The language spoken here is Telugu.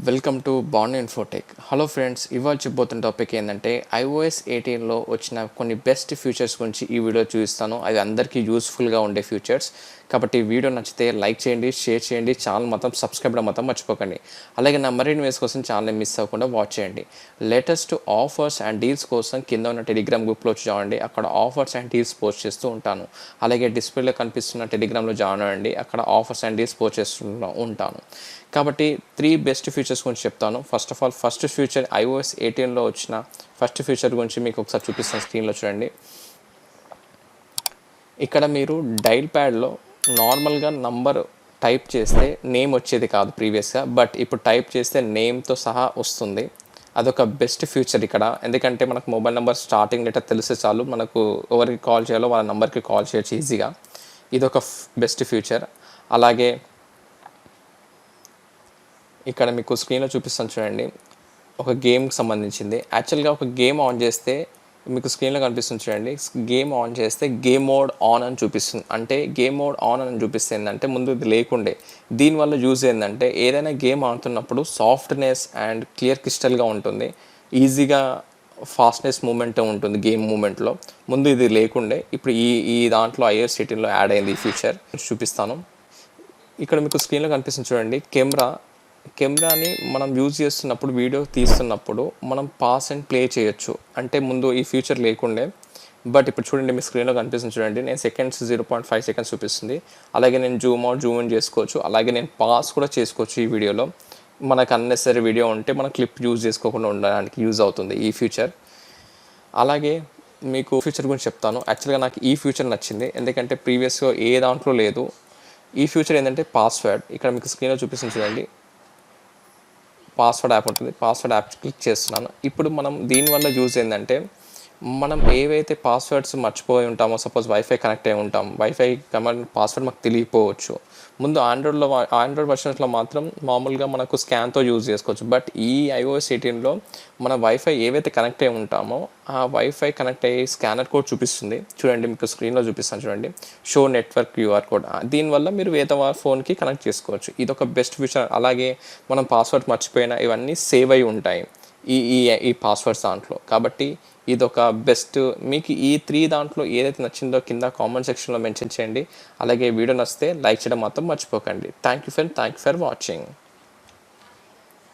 Welcome to Baan Infotech. Hello friends, ఇవాళ చెప్పబోతున్న టాపిక్ ఏంటంటే iOS 18లో వచ్చిన కొన్ని బెస్ట్ ఫీచర్స్ గురించి ఈ వీడియో చూపిస్తాను. అవి అందరికీ యూస్ఫుల్గా ఉండే ఫీచర్స్ కాబట్టి వీడియో నచ్చితే లైక్ చేయండి, షేర్ చేయండి, ఛానల్ మొత్తం సబ్స్క్రైబ్ మొత్తం మర్చిపోకండి. అలాగే నా మరిన్ని వీడియోస్ కోసం ఛానల్ని మిస్ అవ్వకుండా వాచ్ చేయండి. లేటెస్ట్ ఆఫర్స్ అండ్ డీల్స్ కోసం కింద ఉన్న టెలిగ్రామ్ గ్రూప్లో జాయిన్. అక్కడ ఆఫర్స్ అండ్ డీల్స్ పోస్ట్ చేస్తూ ఉంటాను. అలాగే డిస్ప్లేలో కనిపిస్తున్న టెలిగ్రామ్లో జాయిన్ అవ్వండి, అక్కడ ఆఫర్స్ అండ్ డీల్స్ పోస్ట్ చేస్తూ ఉంటాను. కాబట్టి 3 బెస్ట్ ఫీచర్స్ గురించి చెప్తాను. First of all first feature iOS 18లో వచ్చిన ఫస్ట్ ఫీచర్ గురించి మీకు ఒకసారి చూపిస్తాను. స్క్రీన్లో చూడండి. ఇక్కడ మీరు డైల్ ప్యాడ్లో నార్మల్గా నంబర్ టైప్ చేస్తే నేమ్ వచ్చేది కాదు ప్రీవియస్గా, బట్ ఇప్పుడు టైప్ చేస్తే నేమ్తో సహా వస్తుంది. అదొక బెస్ట్ ఫీచర్ ఇక్కడ. ఎందుకంటే మనకు మొబైల్ నెంబర్ స్టార్టింగ్ లెటర్ తెలిస్తే చాలు, మనకు ఎవరికి కాల్ చేయాలో వాళ్ళ నెంబర్కి కాల్ చేయొచ్చు ఈజీగా. ఇదొక బెస్ట్ ఫీచర్. అలాగే ఇక్కడ మీకు స్క్రీన్లో చూపిస్తాను చూడండి, ఒక గేమ్కి సంబంధించింది. యాక్చువల్గా ఒక గేమ్ ఆన్ చేస్తే మీకు స్క్రీన్లో కనిపిస్తుంది చూడండి, గేమ్ ఆన్ చేస్తే గేమ్ మోడ్ ఆన్ అని చూపిస్తుంది. అంటే గేమ్ మోడ్ ఆన్ అని చూపిస్తే ఏంటంటే ముందు ఇది లేకుండే. దీనివల్ల యూజ్ ఏంటంటే ఏదైనా గేమ్ ఆడుతున్నప్పుడు సాఫ్ట్నెస్ అండ్ క్లియర్ క్రిస్టల్గా ఉంటుంది, ఈజీగా ఫాస్ట్నెస్ మూమెంట్ ఉంటుంది గేమ్ మూమెంట్లో. ముందు ఇది లేకుండే, ఇప్పుడు ఈ దాంట్లో iOS 18లో యాడ్ అయింది ఈ ఫీచర్. చూపిస్తాను. ఇక్కడ మీకు స్క్రీన్లో కనిపిస్తుంది చూడండి, కెమెరాని మనం యూజ్ చేస్తున్నప్పుడు, వీడియో తీస్తున్నప్పుడు మనం పాస్ అండ్ ప్లే చేయొచ్చు. అంటే ముందు ఈ ఫీచర్ లేకుండే, బట్ ఇప్పుడు చూడండి మీ స్క్రీన్లో కనిపిస్తుంది చూడండి, నేను సెకండ్స్ 0.5 సెకండ్స్ చూపిస్తుంది. అలాగే నేను జూమ్ అవుట్ జూమ్ ఇన్ చేసుకోవచ్చు. అలాగే నేను పాస్ కూడా చేసుకోవచ్చు ఈ వీడియోలో. మనకు అన్నెసరీ వీడియో ఉంటే మన క్లిప్ యూజ్ చేసుకోకుండా ఉండడానికి యూజ్ అవుతుంది ఈ ఫీచర్. అలాగే మీకు ఫీచర్ గురించి చెప్తాను. యాక్చువల్గా నాకు ఈ ఫీచర్ నచ్చింది, ఎందుకంటే ప్రీవియస్గా ఏ దాంట్లో లేదు. ఈ ఫీచర్ ఏంటంటే పాస్వర్డ్. ఇక్కడ మీకు స్క్రీన్లో చూపిస్తుంది చూడండి, పాస్వర్డ్ యాప్ ఉంటుంది. పాస్వర్డ్ యాప్ క్లిక్ చేస్తున్నాను. ఇప్పుడు మనం దీనివల్ల యూజ్ ఏంటంటే మనం ఏవైతే పాస్వర్డ్స్ మర్చిపోయి ఉంటామో, సపోజ్ వైఫై కనెక్ట్ అయి ఉంటాం, వైఫై కమాండ్ పాస్వర్డ్ మాకు తెలియకపోవచ్చు. ముందు ఆండ్రాయిడ్ వర్షన్స్లో మాత్రం మామూలుగా మనకు స్కాన్తో యూజ్ చేసుకోవచ్చు. బట్ ఈ iOS 18లో మన వైఫై ఏవైతే కనెక్ట్ అయి ఉంటామో ఆ వైఫై కనెక్ట్ అయ్యి స్కానర్ కోడ్ చూపిస్తుంది చూడండి. మీకు స్క్రీన్లో చూపిస్తాను చూడండి, షో నెట్వర్క్ QR కోడ్. దీనివల్ల మీరు వేరే ఫోన్కి కనెక్ట్ చేసుకోవచ్చు. ఇది ఒక బెస్ట్ ఫీచర్. అలాగే మనం పాస్వర్డ్ మర్చిపోయినా ఇవన్నీ సేవ్ అయి ఉంటాయి ఈ ఈ పాస్వర్డ్స్ దాంట్లో. కాబట్టి ఇదొక బెస్ట్. మీకు ఈ 3 దాంట్లో ఏదైతే నచ్చిందో కింద కామెంట్ సెక్షన్లో మెన్షన్ చేయండి. అలాగే వీడియో నచ్చితే లైక్ చేయడం మాత్రం మర్చిపోకండి. Thank you for watching.